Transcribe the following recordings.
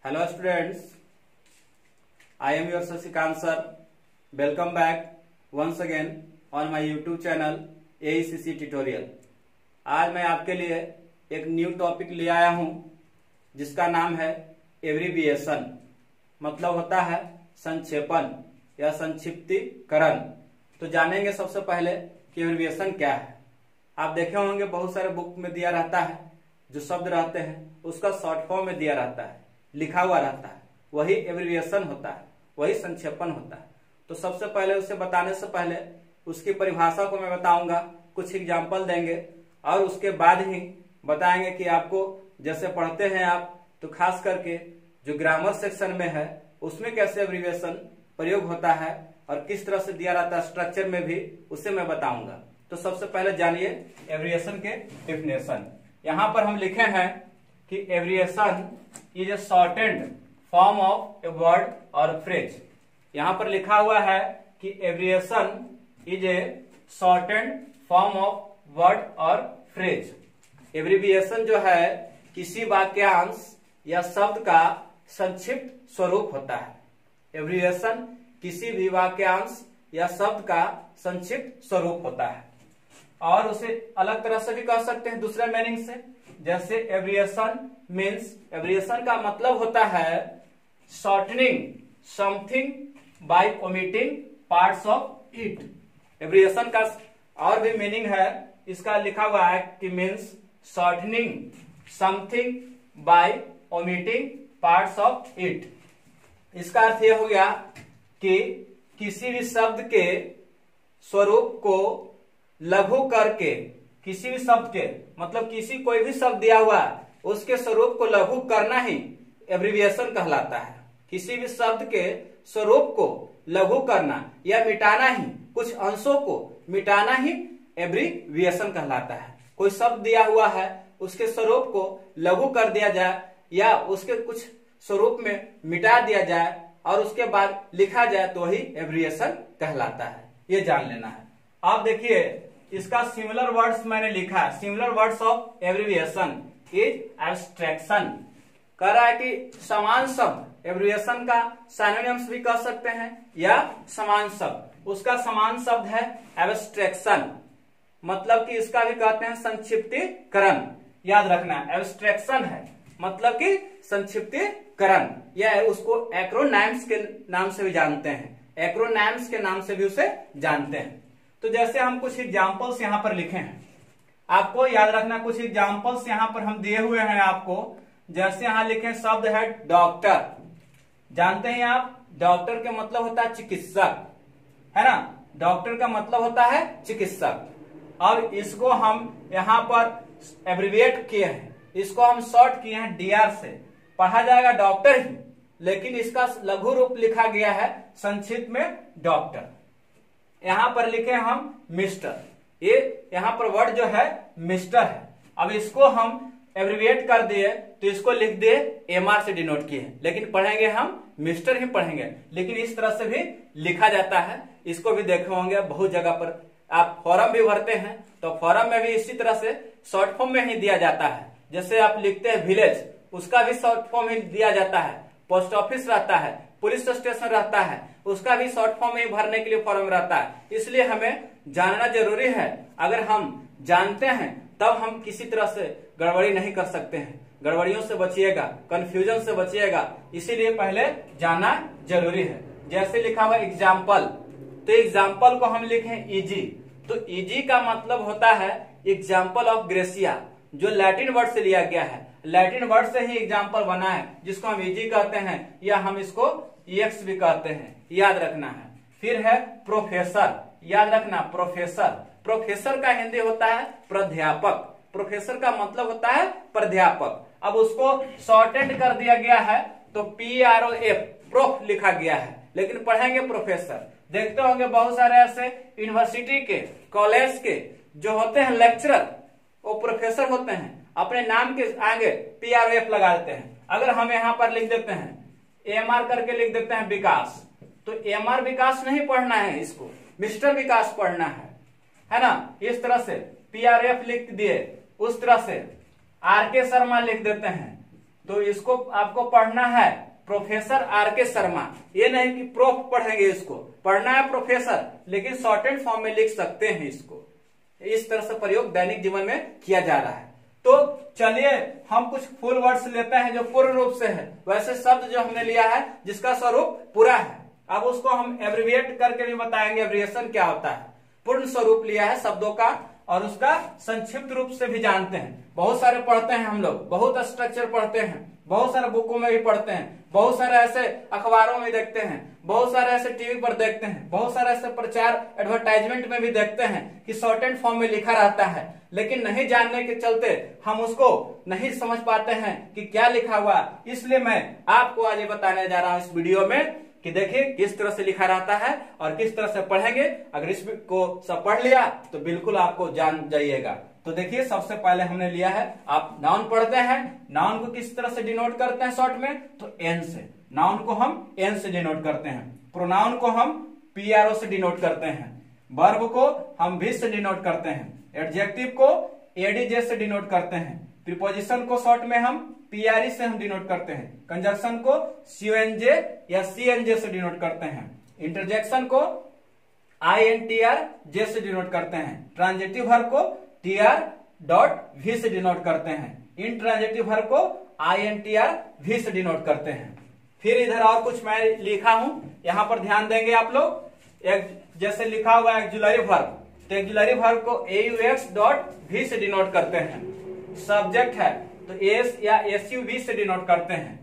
Hello students, I am your Sashikant sir. Welcome back once again on my YouTube channel AECC Tutorial. आज मैं आपके लिए एक new topic ले आया हूं जिसका नाम है एब्रिविएशन, मतलब होता है संक्षेपण या संक्षिप्तीकरण। तो जानेंगे सबसे पहले कि एब्रिविएशन क्या है। आप देखे होंगे बहुत सारे बुक में दिया रहता है, जो शब्द रहते हैं उसका शॉर्ट फॉर्म में दिया रहता है, लिखा हुआ रहता है, वही एब्रिविएशन होता है, वही संक्षेपण होता है। तो सबसे पहले उसे बताने से पहले उसकी परिभाषा को मैं बताऊंगा, कुछ एग्जाम्पल देंगे और उसके बाद ही बताएंगे कि आपको जैसे पढ़ते हैं आप, तो खास करके जो ग्रामर सेक्शन में है उसमें कैसे एब्रिविएशन प्रयोग होता है और किस तरह से दिया रहता है स्ट्रक्चर में भी, उसे मैं बताऊंगा। तो सबसे पहले जानिए एब्रिविएशन के डेफिनेशन। यहाँ पर हम लिखे हैं कि abbreviation is a shortened form of a word और फ्रेज। यहाँ पर लिखा हुआ है कि abbreviation is a shortened form of word और फ्रेज। एब्रिविएशन जो है किसी वाक्यांश या शब्द का संक्षिप्त स्वरूप होता है। एब्रिविएशन किसी भी वाक्यांश या शब्द का संक्षिप्त स्वरूप होता है और उसे अलग तरह से भी कह सकते हैं दूसरे मीनिंग से। जैसे एब्रिविएशन मीन्स, एब्रिविएशन का मतलब होता है shortening something bye omitting parts of it. Abbreviation का और भी मीनिंग है, इसका लिखा हुआ है कि means shortening something bye omitting parts of it. इसका अर्थ यह हो गया कि किसी भी शब्द के स्वरूप को लघु करके, किसी भी शब्द के मतलब किसी कोई भी शब्द दिया हुआ है उसके स्वरूप को लघु करना ही एब्रिविएशन कहलाता है। किसी भी शब्द के स्वरूप को लघु करना या मिटाना ही, कुछ अंशों को मिटाना ही एब्रिविएशन कहलाता है। कोई शब्द दिया हुआ है उसके स्वरूप को लघु कर दिया जाए या उसके कुछ स्वरूप में मिटा दिया जाए और उसके बाद लिखा जाए तो ही एब्रिविएशन कहलाता है। ये जान लेना है। आप देखिए इसका सिमिलर वर्ड्स मैंने लिखा है। Similar words of abbreviation is abstraction. कह रहा है कि समान शब्द, एब्रिविएशन का सिनोनिम्स भी कह सकते हैं या समान शब्द, उसका समान शब्द है एब्स्ट्रैक्शन, मतलब कि इसका भी कहते हैं संक्षिप्तीकरण। याद रखना, एब्स्ट्रैक्शन है मतलब कि संक्षिप्तीकरण, या उसको एक्रोनिम्स के नाम से भी जानते हैं, एक्रोनिम्स के नाम से भी उसे जानते हैं। तो जैसे हम कुछ एग्जाम्पल्स यहाँ पर लिखे हैं, आपको याद रखना कुछ एग्जाम्पल्स यहाँ पर हम दिए हुए हैं आपको। जैसे यहाँ लिखे शब्द है डॉक्टर। जानते हैं आप, डॉक्टर का मतलब होता है चिकित्सक, है ना। डॉक्टर का मतलब होता है चिकित्सक। अब इसको हम यहाँ पर एब्रिविएट किए हैं, इसको हम शॉर्ट किए हैं डीआर से। पढ़ा जाएगा डॉक्टर ही, लेकिन इसका लघु रूप लिखा गया है संक्षिप्त में डॉक्टर। यहां पर लिखे हम मिस्टर, ये यहां पर वर्ड जो है मिस्टर है। अब इसको हम एब्रिविएट कर दिए तो इसको लिख दिए एमआर से डिनोट किए, लेकिन पढ़ेंगे हम मिस्टर ही पढ़ेंगे, लेकिन इस तरह से भी लिखा जाता है। इसको भी देखे होंगे बहुत जगह पर, आप फॉर्म भी भरते हैं तो फॉर्म में भी इसी तरह से शॉर्ट फॉर्म में ही दिया जाता है। जैसे आप लिखते हैं विलेज, उसका भी शॉर्ट फॉर्म ही दिया जाता है। पोस्ट ऑफिस रहता है, पुलिस स्टेशन रहता है, उसका भी शॉर्ट फॉर्म में भरने के लिए फॉर्म रहता है। इसलिए हमें जानना जरूरी है। अगर हम जानते हैं तब हम किसी तरह से गड़बड़ी नहीं कर सकते हैं। गड़बड़ियों से बचिएगा, कंफ्यूजन से बचिएगा, इसीलिए पहले जानना जरूरी है। जैसे लिखा हुआ एग्जाम्पल, तो एग्जाम्पल को हम लिखें इजी। तो इजी का मतलब होता है एग्जाम्पल ऑफ ग्रेसिया, जो लैटिन वर्ड से लिया गया है। लैटिन वर्ड से ही एग्जाम्पल बना है, जिसको हम इजी कहते हैं या हम इसको EX भी कहते हैं, याद रखना है। फिर है प्रोफेसर, याद रखना प्रोफेसर। प्रोफेसर का हिंदी होता है प्राध्यापक। प्रोफेसर का मतलब होता है प्राध्यापक। अब उसको शॉर्टेड कर दिया गया है तो PROF, प्रोफ लिखा गया है, लेकिन पढ़ेंगे प्रोफेसर। देखते होंगे बहुत सारे ऐसे यूनिवर्सिटी के, कॉलेज के जो होते हैं लेक्चरर, वो प्रोफेसर होते हैं, अपने नाम के आगे PROF लगा देते हैं। अगर हम यहाँ पर लिख देते हैं AMR करके लिख देते हैं विकास, तो AMR विकास नहीं पढ़ना है, इसको मिस्टर विकास पढ़ना है ना। इस तरह से PRF लिख दिए, उस तरह से RK शर्मा लिख देते हैं, तो इसको आपको पढ़ना है प्रोफेसर आर.के. शर्मा। ये नहीं कि प्रोफ पढ़ेंगे, इसको पढ़ना है प्रोफेसर, लेकिन शॉर्टेड फॉर्म में लिख सकते हैं इसको। इस तरह से प्रयोग दैनिक जीवन में किया जा रहा है। तो चलिए हम कुछ फुल वर्ड्स लेते हैं जो पूर्ण रूप से है, वैसे शब्द जो हमने लिया है जिसका स्वरूप पूरा है। अब उसको हम एब्रिविएट करके भी बताएंगे एब्रिविएशन क्या होता है। पूर्ण स्वरूप लिया है शब्दों का और उसका संक्षिप्त रूप से भी जानते हैं। बहुत सारे पढ़ते हैं हम लोग, बहुत स्ट्रक्चर पढ़ते हैं, बहुत सारे बुकों में भी पढ़ते हैं, बहुत सारे ऐसे अखबारों में देखते हैं, बहुत सारे ऐसे टीवी पर देखते हैं, बहुत सारे ऐसे प्रचार एडवर्टाइजमेंट में भी देखते हैं कि शॉर्ट एंड फॉर्म में लिखा रहता है, लेकिन नहीं जानने के चलते हम उसको नहीं समझ पाते हैं कि क्या लिखा हुआ। इसलिए मैं आपको आज ये बताने जा रहा हूं इस वीडियो में कि देखिए किस तरह से लिखा रहता है और किस तरह से पढ़ेंगे। अगर इसको सब पढ़ लिया तो बिल्कुल आपको जान जाइएगा। तो देखिए सबसे पहले हमने लिया है, आप नाउन पढ़ते हैं, नाउन को किस तरह से डिनोट करते हैं शॉर्ट में, तो एन से। नाउन को हम एन से डिनोट करते हैं, प्रोनाउन को हम पीआरओ से डिनोट करते हैं, वर्ब को हम भी से डिनोट करते हैं, एडजेक्टिव को एडीजे से डिनोट करते हैं, प्रीपोजिशन को शॉर्ट में हम पीआरई से हम डिनोट करते हैं, कंजक्शन को सीओएनजे या सीएनजे से डिनोट करते हैं, इंटरजेक्शन को आईएनटीआर जे से डिनोट करते हैं, ट्रांजिटिव वर्ब को टीआर.वी से डिनोट करते हैं, इंट्रांजिटिव वर्ब को आईएनटीआर.वी से डिनोट करते हैं। फिर इधर और कुछ मैं लिखा हूं, यहां पर ध्यान देंगे आप लोग। एक जैसे लिखा हुआ है एक्जुलरी वर्ब, तो एक्जुलरी वर्ब को AUX.V से डिनोट करते हैं। सब्जेक्ट है तो एस या SUV से डिनोट करते हैं।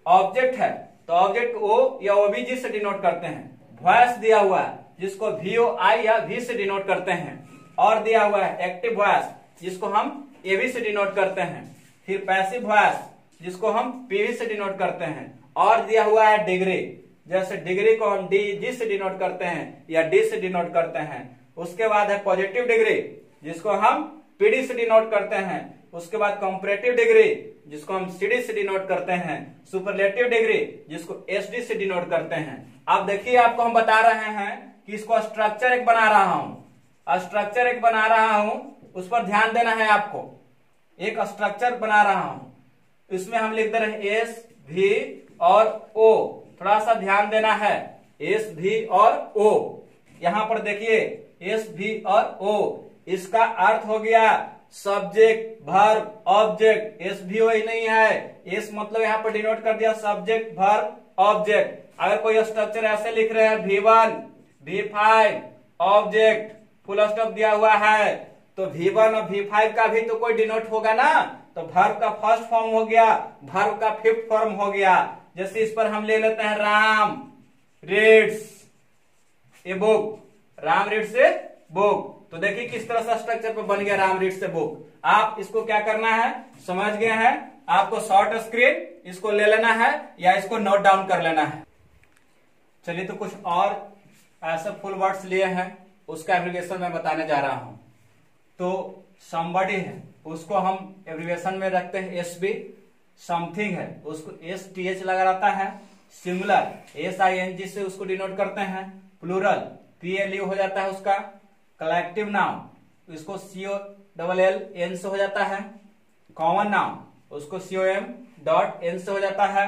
ऑब्जेक्ट है तो ऑब्जेक्ट O या OBG से डिनोट करते हैं। वॉइस दिया हुआ है जिसको VOI या V से डिनोट करते हैं। और दिया हुआ है एक्टिव वॉइस जिसको हम AV से डिनोट करते हैं। फिर पैसिव वॉइस जिसको हम PV से डिनोट करते हैं। और दिया हुआ है डिग्री, जैसे डिग्री को हम DG से डिनोट करते हैं या D से डिनोट करते हैं। उसके बाद है पॉजिटिव डिग्री जिसको हम PD से डिनोट करते हैं। उसके बाद कंपैरेटिव डिग्री जिसको हम CD से डिनोट करते हैं। सुपरलेटिव डिग्री जिसको SD से डिनोट करते हैं। अब देखिए आपको हम बता रहे हैं कि इसको स्ट्रक्चर एक बना रहा हूं, स्ट्रक्चर एक बना रहा हूं, उस पर ध्यान देना है आपको। एक स्ट्रक्चर बना रहा हूं, इसमें हम लिख दे रहे हैं S, V और O। थोड़ा सा ध्यान देना है, S, V और O। यहां पर देखिए S, V और O, इसका अर्थ हो गया सब्जेक्ट वर्ब ऑब्जेक्ट। एस भी वही नहीं है, एस मतलब यहां पर डिनोट कर दिया सब्जेक्ट वर्ब ऑब्जेक्ट। अगर कोई स्ट्रक्चर ऐसे लिख रहे हैं V1, V5 object full stop दिया हुआ है, तो V1 और V5 का भी तो कोई डिनोट होगा ना, तो वर्ब का फर्स्ट फॉर्म हो गया, वर्ब का फिफ्थ फॉर्म हो गया। जैसे इस पर हम ले लेते हैं Ram reads a book, Ram reads a book. तो देखिए किस तरह से स्ट्रक्चर पर बन गया राम रीड्स ए बुक। आप इसको क्या करना है, समझ गए हैं। आपको शॉर्ट स्क्रीन इसको ले लेना है या इसको नोट डाउन कर लेना है। चलिए तो कुछ और ऐसे फुल वर्ड्स लिए हैं, उसका एब्रिविएशन मैं बताने जा रहा हूं। तो समबडी है उसको हम एब्रिविएशन में रखते हैं SB। समथिंग है उसको STH लगा रहता है। सिंगुलर SING से उसको डिनोट करते हैं। प्लूरल PLU हो जाता है उसका। कलेक्टिव नाउन इसको COLLN से हो जाता है। कॉमन नाउन उसको COM.N से हो जाता है।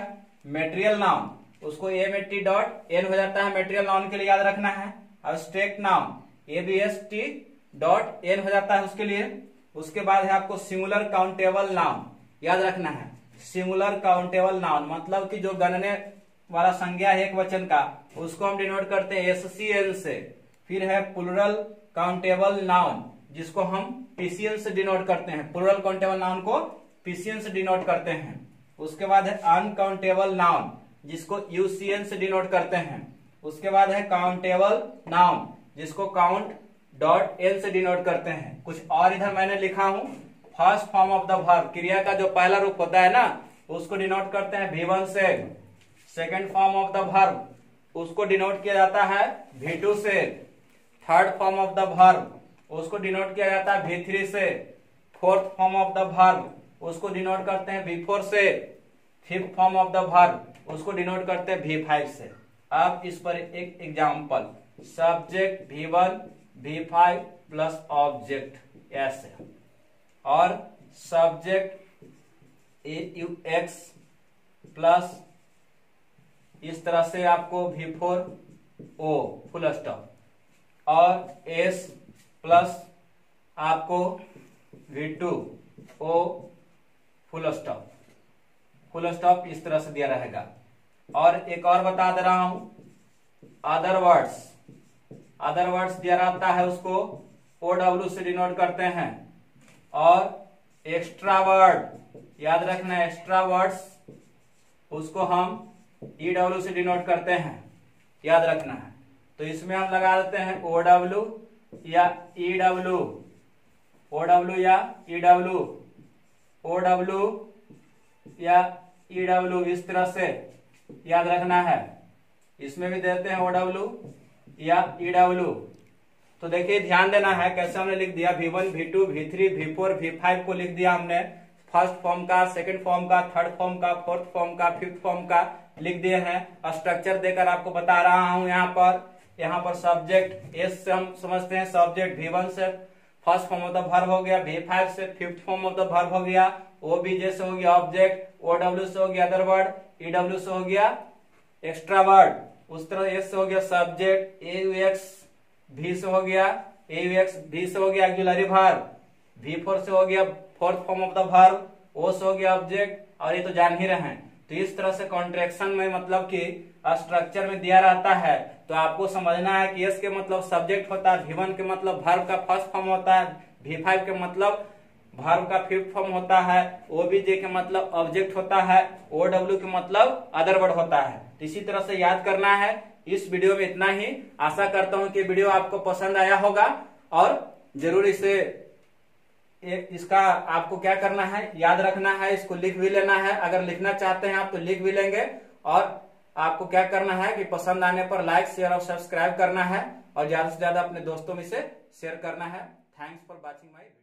मेटेरियल नाउन उसको AMAT.N हो जाता है, मेटेरियल नाउन के लिए याद रखना है। एब्स्ट्रैक्ट नाउन ABST.N हो जाता है उसके लिए। उसके बाद है आपको सिंगुलर काउंटेबल नाउन याद रखना है। सिंगुलर काउंटेबल नाउन मतलब कि जो गणने वाला संज्ञा है एक वचन का, उसको हम डिनोट करते हैं SCN से। फिर है प्लूरल काउंटेबल नाउन जिसको हम PCN से डिनोट करते हैं। प्लूरल काउंटेबल नाउन को PCN से डिनोट करते हैं। उसके बाद है अनकाउंटेबल नाउन जिसको UCN से डिनोट करते हैं। उसके बाद है काउंटेबल नाउन जिसको count.N से डिनोट करते हैं। कुछ और इधर मैंने लिखा हूं, first form of the verb, क्रिया का जो पहला रूप होता है ना, उसको डिनोट करते हैं V1 से। Second form of the verb उसको डिनोट किया जाता है V2 से। Third form of the verb उसको डिनोट किया जाता है V3 से। Fourth form of the verb उसको डिनोट करते हैं V4 से। Fifth form of the verb उसको डिनोट करते हैं V5 से। अब इस पर एक example, subject V1 V5 plus object ऐसे, और सब्जेक्ट AUX प्लस इस तरह से आपको V4O फुल स्टॉप और S प्लस आपको V2O फुल स्टॉप इस तरह से दिया रहेगा। और एक और बता दे रहा हूं, अदर वर्ड्स दिया रहता है, उसको OW से डिनोट करते हैं। और एक्स्ट्रा वर्ड याद रखना, एक्स्ट्रा वर्ड्स उसको हम EW से डिनोट करते हैं, याद रखना है। तो इसमें हम लगा देते हैं OW या EW, OW या EW, OW या EW, इस तरह से याद रखना है। इसमें भी देते हैं OW या EW। तो देखिए ध्यान देना है कैसे हमने लिख दिया, V1 V2 V3 V4 V5 को लिख दिया हमने, फर्स्ट फॉर्म का, सेकंड फॉर्म का, थर्ड फॉर्म का, फोर्थ फॉर्म का, फिफ्थ फॉर्म का लिख दिए हैं। स्ट्रक्चर देकर आपको बता रहा हूं। यहाँ पर सब्जेक्ट एस से हम समझते हैं, सब्जेक्ट V1 से first form of the verb हो गया, V5 से fifth form of the verb हो गया, OBJ से हो गया ऑब्जेक्ट, OW से हो गया अदर वर्ड, EW से हो गया एक्स्ट्रा वर्ड, उस तरह S से हो गया सब्जेक्ट, AUX V से हो गया, AUX V से हो गया ऑक्सिलरी वर्ब, V4 से हो गया fourth form of the verb, O से हो गया ऑब्जेक्ट, और ये तो जान ही रहे हैं। तो इस तरह से कॉन्ट्रैक्शन में मतलब कि स्ट्रक्चर में दिया रहता है, तो आपको समझना है कि S के मतलब सब्जेक्ट होता है, V1 के मतलब वर्ब का फर्स्ट फॉर्म होता है, V5 के मतलब वर्ब का फिफ्थ फॉर्म होता है, OBJ के मतलब ऑब्जेक्ट होता है, OW के मतलब अदर वर्ड होता है। तो इसी तरह से याद करना है। इस वीडियो में इतना ही। आशा करता हूं कि वीडियो आपको पसंद आया होगा और जरूर इसे इसका आपको क्या करना है, याद रखना है, इसको लिख भी लेना है। अगर लिखना चाहते हैं आप तो लिख भी लेंगे। और आपको क्या करना है कि पसंद आने पर लाइक शेयर और सब्सक्राइब करना है और ज्यादा से ज्यादा अपने दोस्तों में से शेयर करना है। Thanks for watching my video.